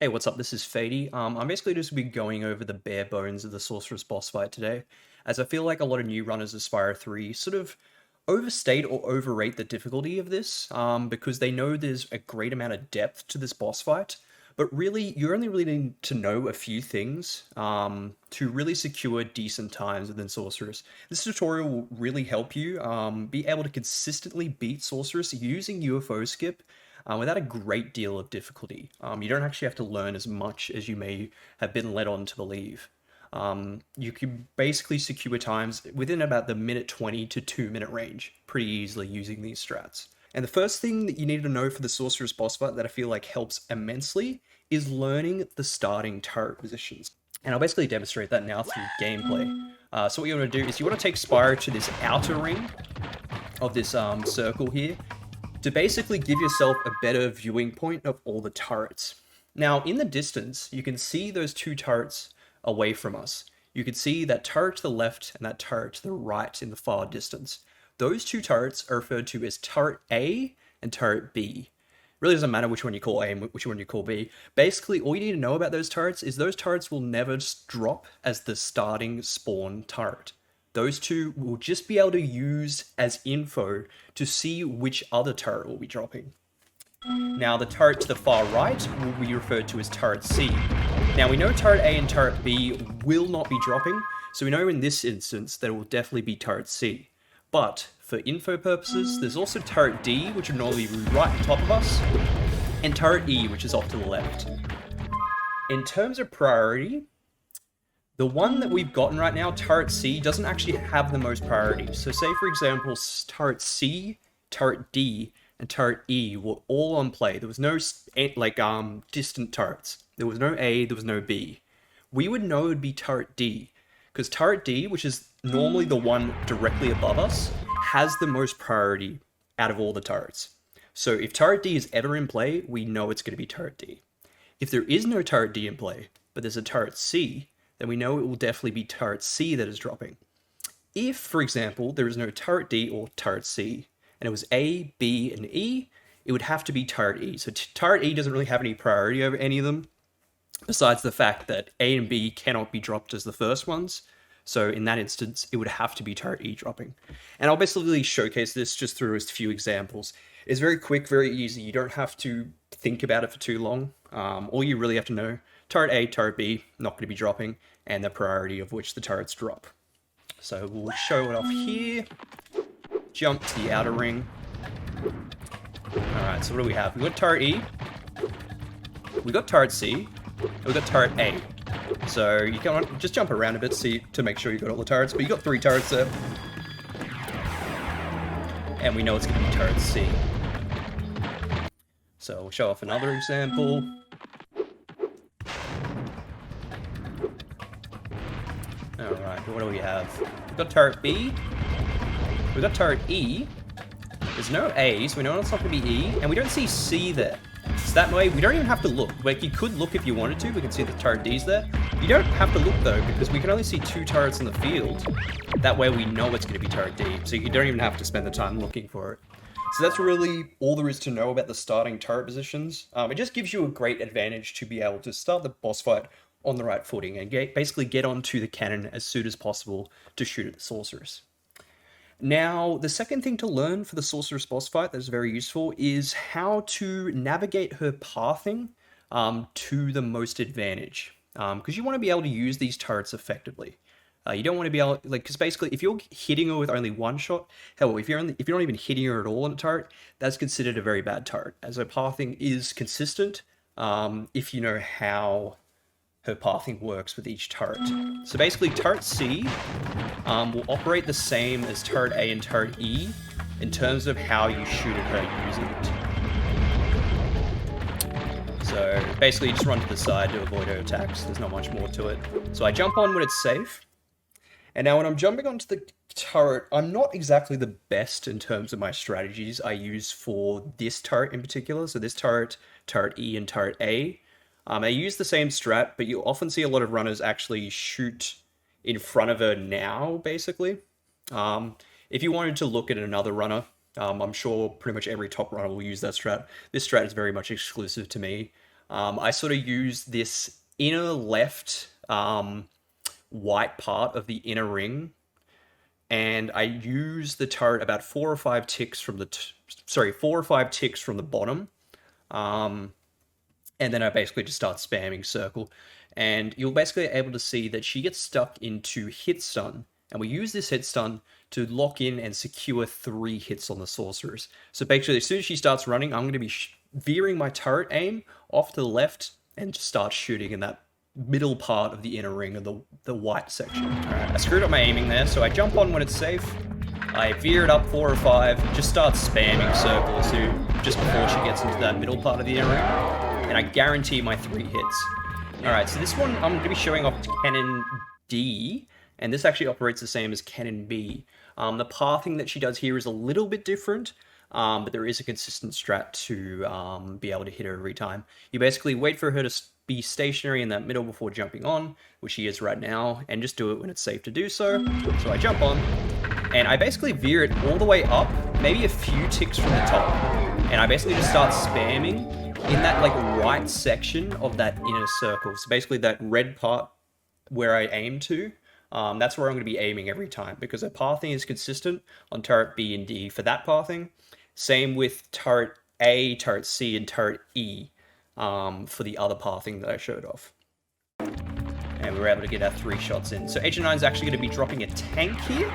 Hey, what's up? This is Fady. I'm basically just be going over the bare bones of the Sorceress boss fight today, as I feel like a lot of new runners of Spyro 3 sort of overstate or overrate the difficulty of this, because they know there's a great amount of depth to this boss fight, but really, you only really need to know a few things to really secure decent times within Sorceress. This tutorial will really help you be able to consistently beat Sorceress using UFO Skip without a great deal of difficulty. You don't actually have to learn as much as you may have been led on to believe. You can basically secure times within about the minute 20 to 2 minute range pretty easily using these strats. And the first thing that you need to know for the Sorcerer's boss fight that I feel like helps immensely is learning the starting turret positions. And I'll basically demonstrate that now through gameplay. So what you want to do is you want to take Spyro to this outer ring of this circle here, to basically give yourself a better viewing point of all the turrets. Now, in the distance, you can see those two turrets away from us. You can see that turret to the left and that turret to the right in the far distance. Those two turrets are referred to as turret A and turret B. Really doesn't matter which one you call A and which one you call B. Basically, all you need to know about those turrets is those turrets will never drop as the starting spawn turret. Those two will just be able to use as info to see which other turret will be dropping. Now, the turret to the far right will be referred to as turret C. Now, we know turret A and turret B will not be dropping, so we know in this instance that it will definitely be turret C. But for info purposes, there's also turret D, which would normally be right on top of us, and turret E, which is off to the left. In terms of priority, the one that we've gotten right now, turret C, doesn't actually have the most priority. So say, for example, turret C, turret D, and turret E were all on play. There was no distant turrets. There was no A, there was no B. We would know it would be turret D, because turret D, which is normally the one directly above us, has the most priority out of all the turrets. So if turret D is ever in play, we know it's going to be turret D. If there is no turret D in play, but there's a turret C, then we know it will definitely be turret C that is dropping. If, for example, there is no turret D or turret C, and it was A, B, and E, it would have to be turret E. So turret E doesn't really have any priority over any of them, besides the fact that A and B cannot be dropped as the first ones. So in that instance, it would have to be turret E dropping. And I'll basically showcase this just through a few examples. It's very quick, very easy. You don't have to think about it for too long. All you really have to know, turret A, turret B, not going to be dropping, and the priority of which the turrets drop. So we'll show it off here. Jump to the outer ring. Alright, so what do we have? We've got turret E, we've got turret C, and we've got turret A. So you can just jump around a bit to make sure you've got all the turrets, but you've got 3 turrets there. And we know it's going to be turret C. So we'll show off another example. Alright, what do we have? We've got turret B. We've got turret E. There's no A, so we know it's not going to be E. And we don't see C there. So that way, we don't even have to look. Like, you could look if you wanted to. We can see the turret D's there. You don't have to look, though, because we can only see 2 turrets in the field. That way, we know it's going to be turret D. So you don't even have to spend the time looking for it. So that's really all there is to know about the starting turret positions. It just gives you a great advantage to be able to start the boss fight on the right footing and basically get onto the cannon as soon as possible to shoot at the sorceress. Now, the second thing to learn for the sorceress boss fight that's very useful is how to navigate her pathing to the most advantage. Because you want to be able to use these turrets effectively. You don't want to be able, because basically, if you're hitting her with only one shot, hell, if you're not even hitting her at all in a turret, that's considered a very bad turret, as her pathing is consistent if you know how her pathing works with each turret. So basically, turret C will operate the same as turret A and turret E in terms of how you shoot at her using it. So basically, you just run to the side to avoid her attacks. There's not much more to it. So I jump on when it's safe. And now when I'm jumping onto the turret, I'm not exactly the best in terms of my strategies I use for this turret in particular. So this turret, turret E, and turret A. I use the same strat, but you often see a lot of runners actually shoot in front of her now, basically. If you wanted to look at another runner, I'm sure pretty much every top runner will use that strat. This strat is very much exclusive to me. I sort of use this inner left white part of the inner ring, and I use the turret about 4 or 5 ticks from the sorry 4 or 5 ticks from the bottom, and then I basically just start spamming circle, and you're basically able to see that she gets stuck into hit stun, and we use this hit stun to lock in and secure 3 hits on the sorceress. So basically, as soon as she starts running, I'm going to be veering my turret aim off to the left and just start shooting in that middle part of the inner ring of the white section. Alright, I screwed up my aiming there, so I jump on when it's safe. I veer it up 4 or 5, just start spamming circles just before she gets into that middle part of the inner ring, and I guarantee my 3 hits. Alright, so this one I'm going to be showing off Cannon D, and this actually operates the same as Cannon B. The pathing that she does here is a little bit different, but there is a consistent strat to be able to hit her every time. You basically wait for her to be stationary in that middle before jumping on, which she is right now, and just do it when it's safe to do so. So I jump on, and I basically veer it all the way up, maybe a few ticks from the top, and I basically just start spamming in that like right section of that inner circle. So basically that red part where I aim to, that's where I'm going to be aiming every time, because the pathing is consistent on turret B and D for that pathing. Same with turret A, turret C, and turret E for the other pathing that I showed off. And we were able to get our 3 shots in. So Agent 9 is actually going to be dropping a tank here.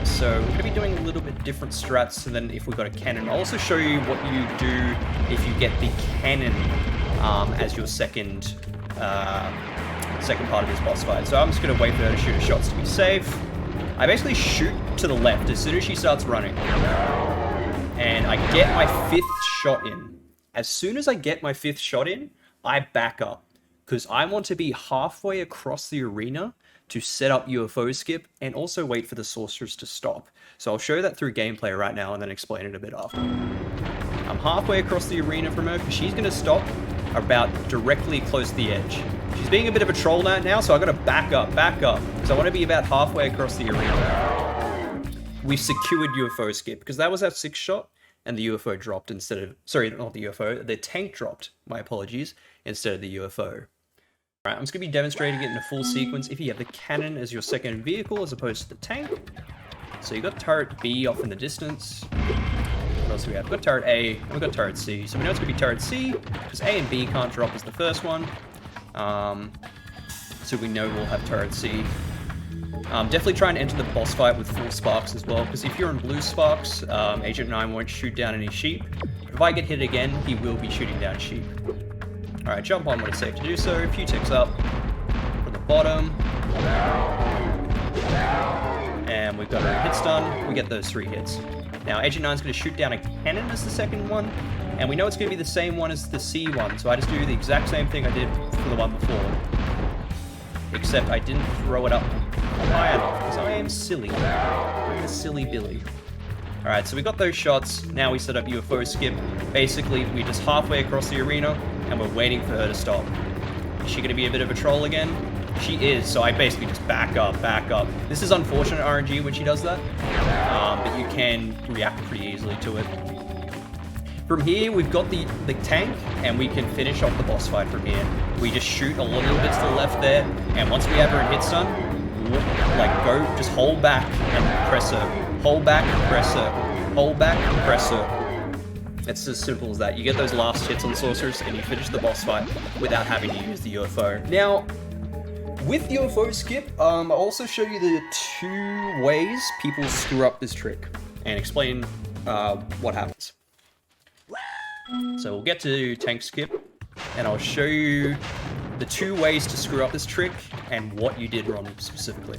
So we're going to be doing a little bit different strats than if we've got a cannon. I'll also show you what you do if you get the cannon as your second part of this boss fight. So I'm just going to wait for her to shoot her shots to be safe. I basically shoot to the left as soon as she starts running, and I get my 5th shot in. As soon as I get my 5th shot in, I back up, because I want to be halfway across the arena to set up UFO Skip and also wait for the sorceress to stop. So I'll show that through gameplay right now and then explain it a bit after. I'm halfway across the arena from her because she's going to stop about directly close to the edge. She's being a bit of a troll now, so I've got to back up, because I want to be about halfway across the arena. We've secured UFO Skip, because that was our 6th shot, and the UFO dropped instead of... Sorry, not the UFO, the tank dropped, my apologies, instead of the UFO. Alright, I'm just going to be demonstrating it in a full sequence if you have the cannon as your second vehicle as opposed to the tank. So you've got turret B off in the distance. What else do we have? We've got turret A, and we've got turret C. So we know it's going to be turret C, because A and B can't drop as the first one. So we know we'll have turret C. Definitely try and enter the boss fight with full sparks as well, because if you're in blue sparks, Agent 9 won't shoot down any sheep. But if I get hit again, he will be shooting down sheep. Alright, jump on when it's safe to do so. A few ticks up from the bottom. And we've got a hit stun. We get those 3 hits. Now, Agent 9 is going to shoot down a cannon as the second one. And we know it's going to be the same one as the C one. So I just do the exact same thing I did for the one before. Except I didn't throw it up high enough, because I am silly. I'm a silly Billy. Alright, so we got those shots. Now we set up UFO Skip. Basically, we're just halfway across the arena, and we're waiting for her to stop. Is she going to be a bit of a troll again? She is, so I basically just back up. This is unfortunate RNG when she does that, but you can react pretty easily to it. From here, we've got the tank, and we can finish off the boss fight from here. We just shoot a little bit to the left there, and once we have her in hit stun, just hold back and press her. Hold back, press her. Hold back, press her. It's as simple as that. You get those last hits on sorcerers, and you finish the boss fight without having to use the UFO. Now, with UFO Skip, I'll also show you the 2 ways people screw up this trick, and explain what happens. So we'll get to tank skip, and I'll show you the 2 ways to screw up this trick and what you did wrong specifically.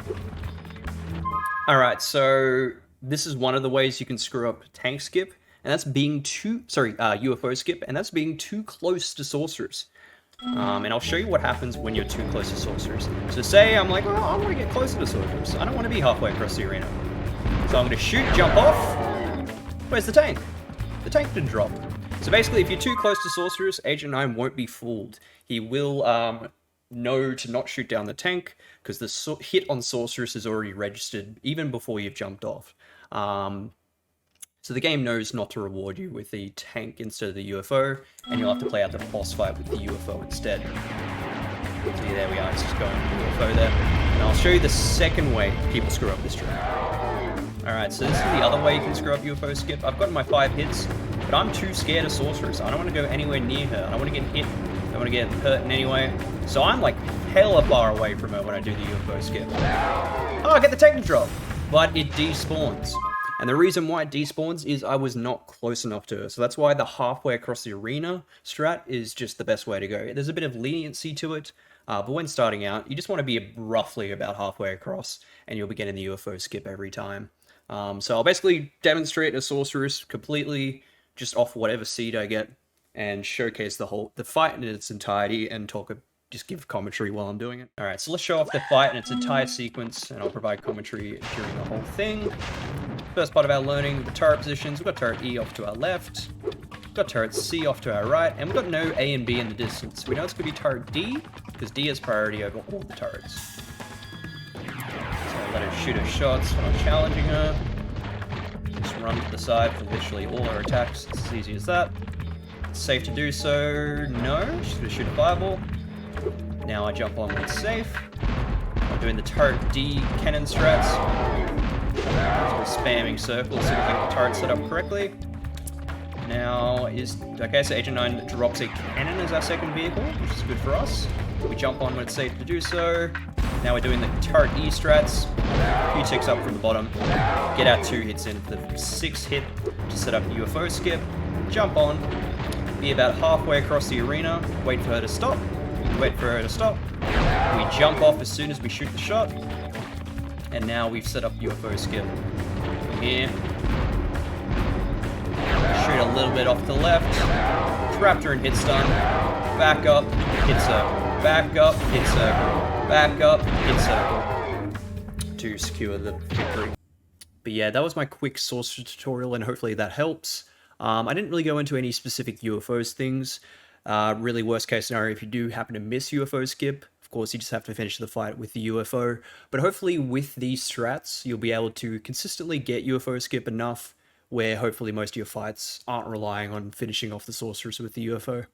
Alright, so this is one of the ways you can screw up tank skip, and that's being UFO skip, and that's being too close to sorcerers. And I'll show you what happens when you're too close to sorcerers. So say I'm like, well, I want to get closer to sorcerers. I don't want to be halfway across the arena. So I'm going to shoot, jump off. Where's the tank? The tank didn't drop. So basically, if you're too close to sorcerers, Agent 9 won't be fooled. He will know to not shoot down the tank, because the hit on sorceress is already registered even before you've jumped off. So the game knows not to reward you with the tank instead of the UFO, and you'll have to play out the boss fight with the UFO instead. So yeah, there we are, it's just going with the UFO there. And I'll show you the second way people screw up this track. Alright, so this is the other way you can screw up UFO Skip. I've gotten my 5 hits, but I'm too scared of Sorceress. I don't want to go anywhere near her. I don't want to get hit. I don't want to get hurt in any way. So I'm like hella far away from her when I do the UFO Skip. Oh, I get the techno drop! But it despawns. And the reason why it despawns is I was not close enough to her. So that's why the halfway across the arena strat is just the best way to go. There's a bit of leniency to it, but when starting out, you just want to be roughly about halfway across, and you'll be getting the UFO Skip every time. So I'll basically demonstrate a Sorceress completely just off whatever seed I get, and showcase the fight in its entirety, and just give commentary while I'm doing it. Alright, so let's show off the fight in its entire sequence, and I'll provide commentary during the whole thing. First part of our learning, the turret positions. We've got turret E off to our left, we've got turret C off to our right, and we've got no A and B in the distance. We know it's going to be turret D, because D has priority over all the turrets. So I'll let her shoot her shots when I'm challenging her. Just run to the side for literally all her attacks. It's as easy as that. It's safe to do so. No, she's going to shoot a fireball. Now I jump on when it's safe. I'm doing the turret D cannon strats. So we're spamming circles so we get the turret set up correctly. Now okay, so Agent 9 drops a cannon as our second vehicle, which is good for us. We jump on when it's safe to do so. Now we're doing the turret E strats. A few ticks up from the bottom. Get our 2 hits in for the 6th hit to set up UFO Skip. Jump on. Be about halfway across the arena. Wait for her to stop. Wait for her to stop. We jump off as soon as we shoot the shot. And now we've set up UFO Skip. From here. Shoot a little bit off to the left. Trapped her and hit stun. Back up, hit circle. Back up, hit circle. Back up, hit circle. To secure the victory. But yeah, that was my quick sorcerer tutorial, and hopefully that helps. I didn't really go into any specific UFOs things. Really worst case scenario, if you do happen to miss UFO Skip, of course you just have to finish the fight with the UFO. But hopefully with these strats, you'll be able to consistently get UFO Skip enough where hopefully most of your fights aren't relying on finishing off the sorceress with the UFO.